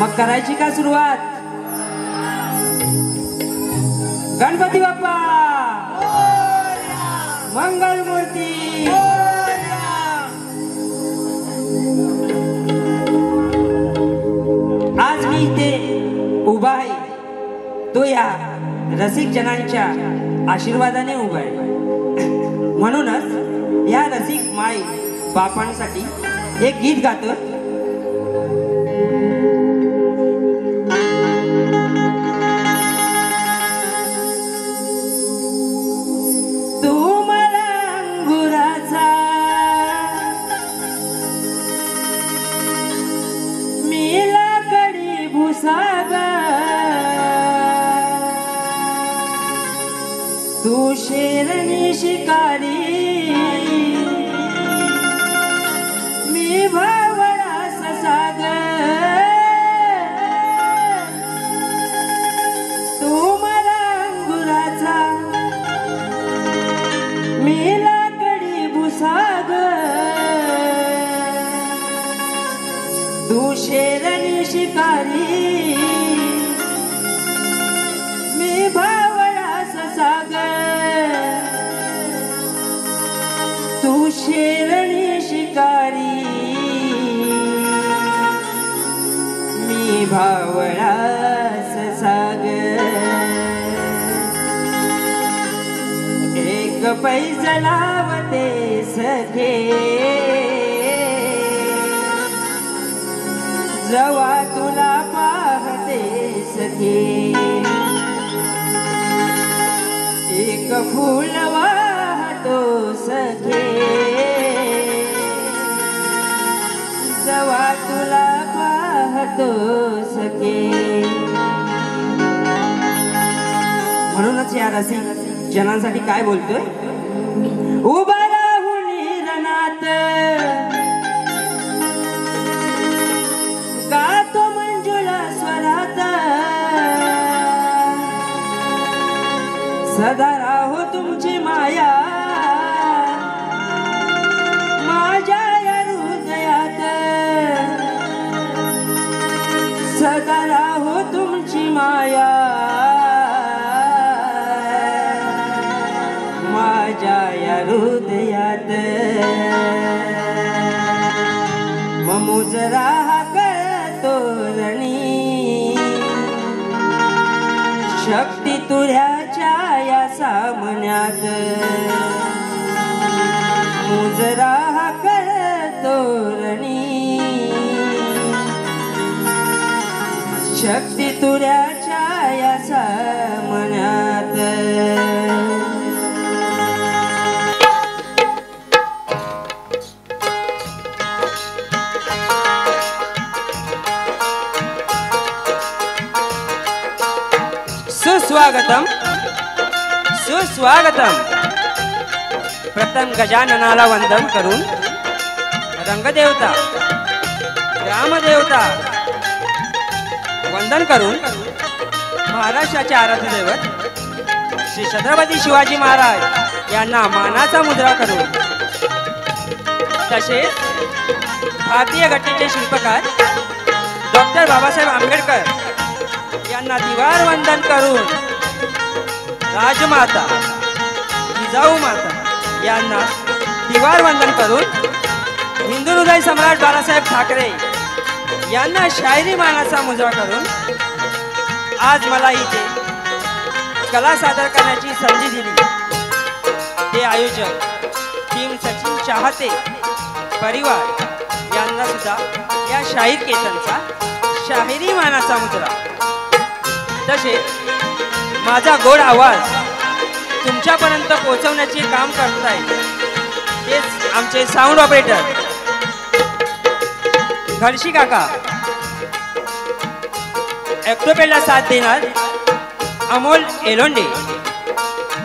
मग करायची का सुरुवात? गणपती बाप्पा मंगल मूर्ती। आज मी इथे उभा आहे तो या रसिक जनांच्या आशीर्वादाने उभा आहे। म्हणूनच या रसिक माई बापांसाठी एक गीत गातो। तू शेरनी शिकारी मी भावडा ससाग। तू मला अंगुराचा मी लाकडी भुसाग। तू शेरनी शिकारी मी भावडा ससाग। तू शेरणी शिकारी मी भावळा ससाग। एक पैज लावते सखे जवा तुला पाहते सखे। एक फूल वाहतो सखे जवा तुला पाहतो सखे। म्हणूनच या रसिक जनांसाठी काय बोलतोय। उभा राहून रणात गातो मंजुळा स्वरात। सदा राहो तुमची माया माझ्या या हृदयात। सदा राहो तुमची माया माझ्या या हृदयात। ममुज राहा करतो रणी शक्ती तुझ्याच्या या सामन्यात। मुजरा करतो रणी शक्ती तुझ्याच्या या सामन्यात। सुस्वागतम सुस्वागतम। प्रथम गजाननाला वंदन करून रंगदेवता ग्रामदेवता वंदन करून महाराष्ट्राचे आराध्य दैवत श्री छत्रपती शिवाजी महाराज यांना मानाचा मुद्रा करून तसेच भारतीय घटनेचे शिल्पकार डॉक्टर बाबासाहेब आंबेडकर यांना दिवार वंदन करून राजमाता जिजाऊ माता यांना दिवार वंदन करून हिंदू हृदय सम्राट बाळासाहेब ठाकरे यांना शायरी मानाचा मुजरा करून आज मला इथे कला सादर करण्याची संधी दिली ते आयोजक टीम सचिन चाहते परिवार यांना सुद्धा या शाहीर केतनचा शाहिरी मानाचा मुजरा। तसेच माझा गोड आवाज तुमच्यापर्यंत पोहोचवण्याचे काम करताय तेच आमचे साऊंड ऑपरेटर घरशी काका। ॲक्टोपेडला साथ देणार अमोल एलोंडे।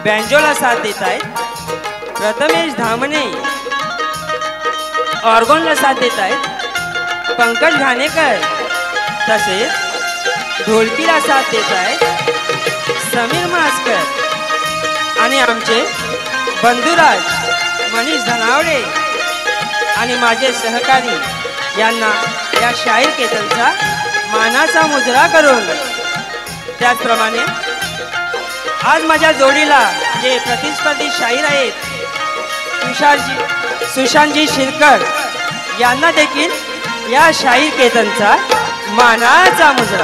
बँजोला साथ देत आहेत प्रथमेश धामणे। ऑर्गनला साथ देत आहेत पंकज घाणेकर। तसेच ढोलकीला साथ देत आहेत समीर मास्कर आणि आमचे बंधुराज मनीष धनावडे आणि माझे सहकारी यांना या शाहीर केतनचा मानाचा मुजरा करून, त्याचप्रमाणे आज माझ्या जोडीला जे प्रतिस्पर्धी शाहीर आहेत सुशांतजी शिरकर यांना देखील या शाहीर कीर्तनचा मानाचा मुजरा,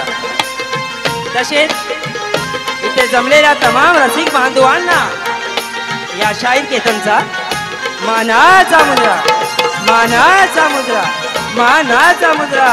तसेच इथे जमलेल्या तमाम रसिक बांधवांना या शाहीर कीर्तनचा मानाचा मुजरा, मानाचा मुजरा, मानाचा मुजरा.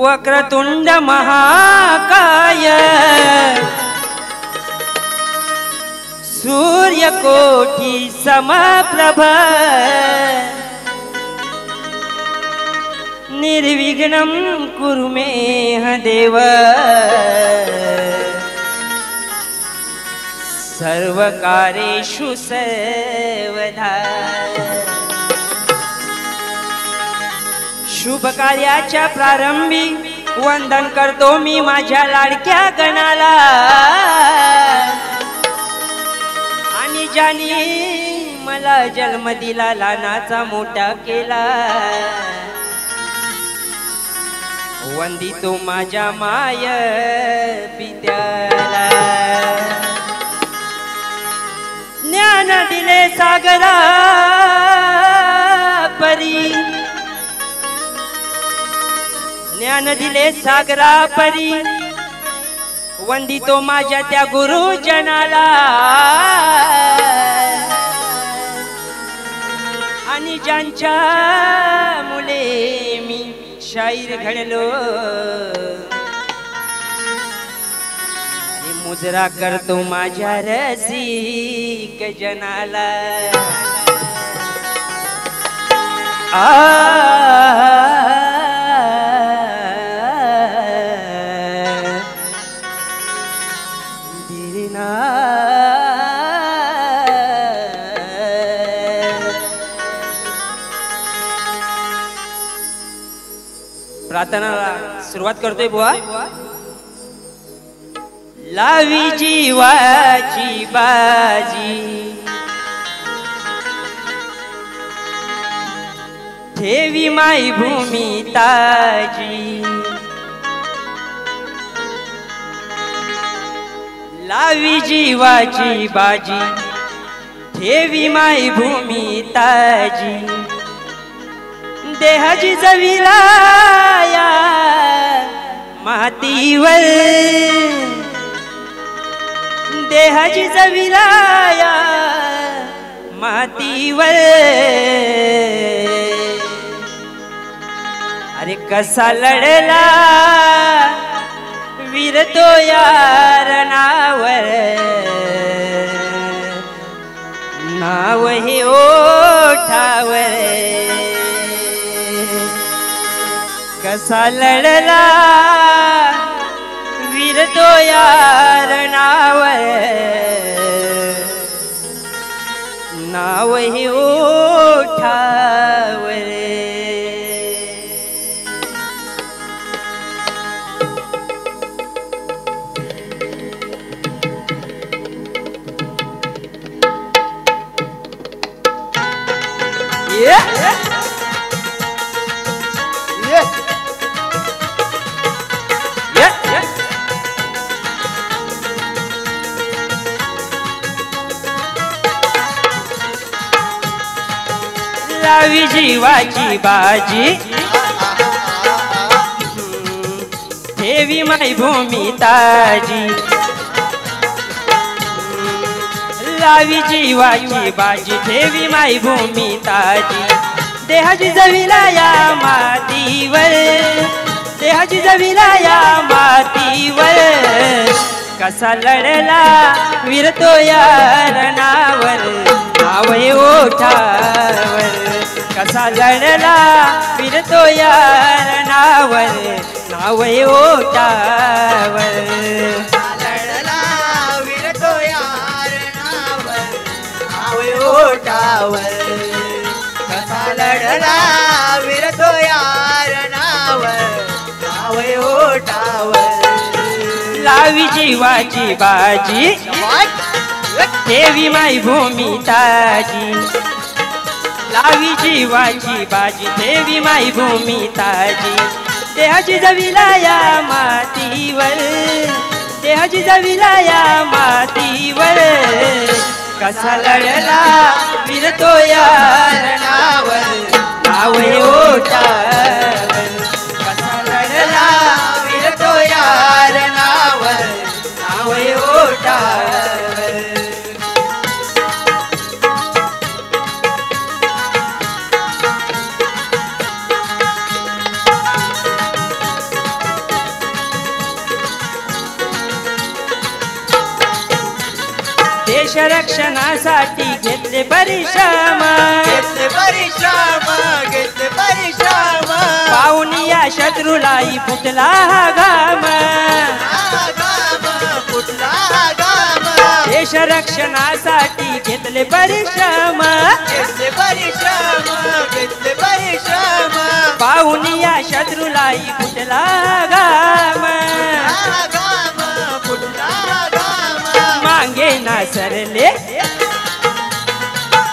वक्रतुंड महाकाय सूर्यकोटि समप्रभ निर्विघ्नं कुरु मे देव सर्वकार्येषु सर्वदा. शुभ कार्याच्या प्रारंभी वंदन करतो मी माझ्या लाडक्या गणाला, आणि ज्याने मला जन्म दिला लहानाचा मोठा केला. वंदितो माझ्या माय पित्याला, ज्ञान दिले सागरा परी, ज्ञान दिले सागरा परी. वंदितो माझ्या त्या गुरुजनाला, आणि ज्यांच्या मुले मी शाहीर घडलो, आणि मुजरा करतो माझ्या रसिक जनाला. प्रार्थनाला सुरुवात करतोय बुवा. लावी जीवाची बाजी, ठेवी माई भूमी ताजी. लावी जीवाची बाजी, ठेवी माई भूमी ताजी. देहाची जविलाया मातीवर, देहाची जविलाया मातीवर. अरे कसा लढला वीर तो यार नावर, नाव हे ओठावर. कसा लढला लावी जीवाची बाजी ठेवी माई भूमी ताजी लावी जीवाची बाजी ठेवी माई भूमी ताजी देहाची जविला या मातीवर देहाची जविला या मातीवर कसा लढला विरतो या रणावर नाव ओठावर कसा लढला विरतो या रणावर नाव ओठावर लढला विरतो या रणावर नाव ओठावर कसा लढला विरतो या रणावर नाव ओठावर लावी जीवाची बाजी ठेवी माई भूमी ताजी लावी जीवाची बाजी ठेवी माई भूमी ताजी देहाची जविला या मातीवर देहाची जविला या मातीवर कसा लढला विरतो या रणावर नाव ओठावर कसा लढला विरतो या रणावर नाव ओठावर देश रक्षणासाठी घेतले परिश्रम घेतले परिश्रम घेतले परिश्रम पाहुणी या शत्रूलाई फुटला हा घाम फुटला घाम देश रक्षणासाठी घेतले परिश्रम घेतले परिश्रम घेतले परिश्रम पाहुणी या शत्रूलाई फुटला घाम घाम फुटला घाम मांगे ना सरले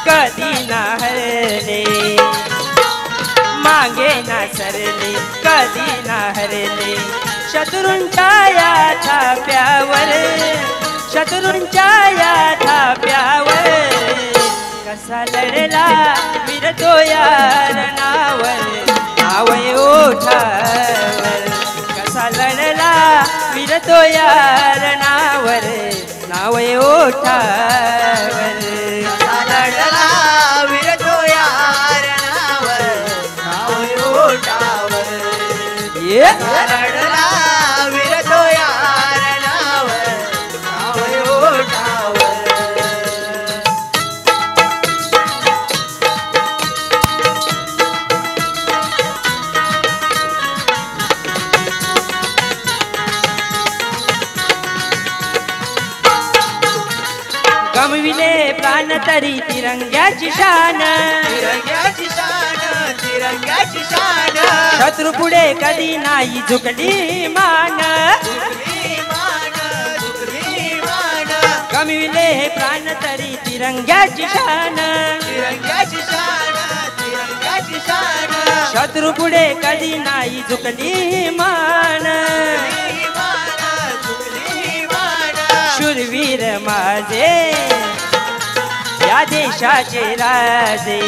कधी ना हरले मागे ना सरले कधी ना हरले शत्रूंच्या या थाप्यावर शत्रूंच्या या थाप्यावर कसा लढला विरतो या रणावर नाव ओठावर कसा लढला विरतो या रणावर नाव ओठावर लढला विरतो या रणावर नाव ओठावर लढला विरतो या रणावर नाव ओठावर गमविले प्राण तरी तिरंग्याची शान तिरंग्याची शान तिरंग्याची शान शत्रू पुढे कधी नाही झुकली मान झुकली मान गमविले हे प्राण तरी तिरंग्याची शान तिरंग्याची शान तिरंग्याची शान शत्रू पुढे कधी नाही झुकली मान झुकली मान शूरवीर माझे या देशाचे राजे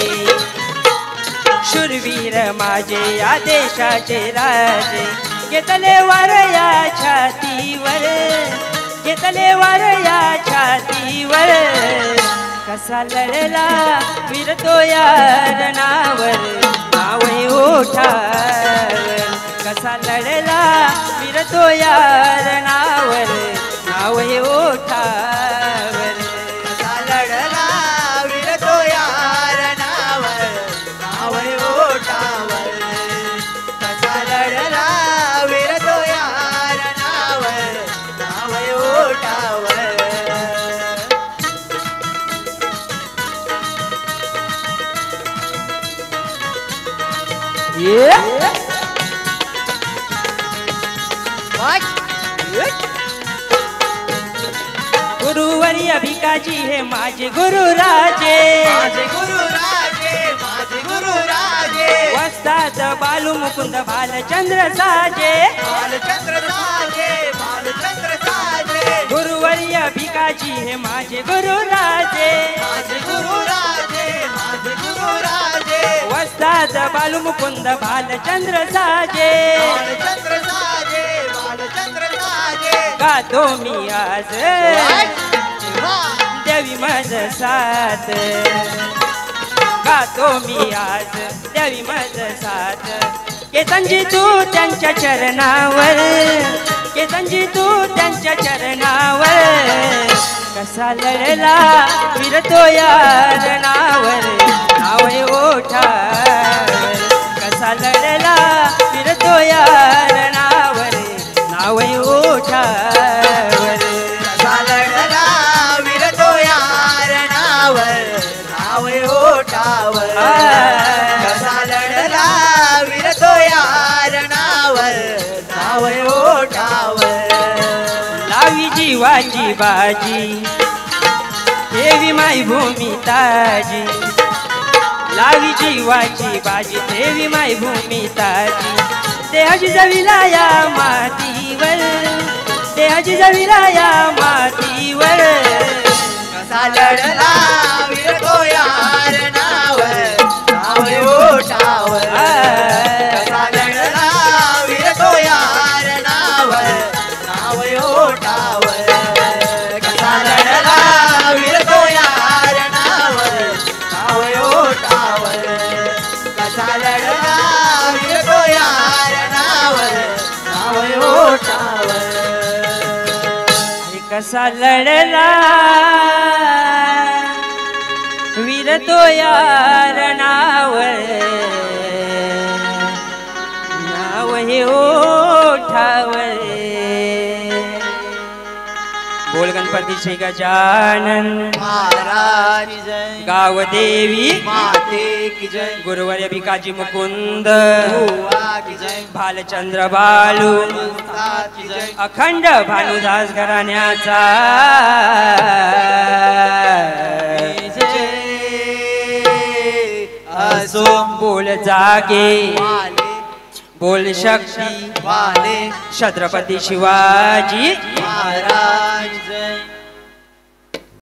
शूरवीर माझे या देशाचे राजे घेतले वार या छातीवर घेतले वार या छातीवर कसा लढला विरतो या रणावर नाव ओठावर कसा लढला विरतो या रणावर नाव ओठावर कसा लढला विरतो या रणावर नाव ओठावर कसा लढला विरतो या रणावर नाव ओठावर गुरुवर्य भिकाजी हे माझे गुरु राजे माझे गुरु राजे माझे गुरु राजे वस्ताद बालू मुकुंद भालचंद्र साजे बालचंद्र साजे बालचंद्र साजे गुरुवर्य भिकाजी हे माझे गुरु राजे माझे गुरु राजे माझे गुरु राजे साज बालू मुकुंद भालचंद्र साजे बालचंद्र साजे बालचंद्र साजे गातो मी आज देवी मज साथ गातो मी आज देवी मज साथ केतनजी तू त्यांच्या चरणावर केतनजी तू त्यांच्या चरणावर कसा लढला फिरतो यार नावर नावय ओठावर कसा लढला फिरतो यार नावर नावय ओठावर कसा लढला विरतो यार नावर नाव ओठावर कसा लढला विरतो यार नावर नाव ओठावर लावी जीवाची बाजी देवी माई भूमी ताजी लावी जीवाची बाजी देवी माई भूमी ताजी देहाची जविला या मातीवर देहाची जविला या मातीवर कसा लढला विरतो यार नावर नाव ओठावर कसा लढला विरतो यार नावर नाव ओठावर कसा लढला विरतो यार नावर नाव ओठावर कसा लढला विरतो यार नावर नाव ओठावर कसा लढला वीर तो यार नावर नाव हे ओठावर बोल गणपती श्री गजानन महाराज की जय गाव देवी माते की जय गुरुवर्य भिकाजी मुकुंद बुवा की जय भालचंद्र बालू उस्ताद की जय अखंड भानुदास घराण्याचा जय असो बोल जागे वाले बोल शक्ती वाले छत्रपती शिवाजी महाराज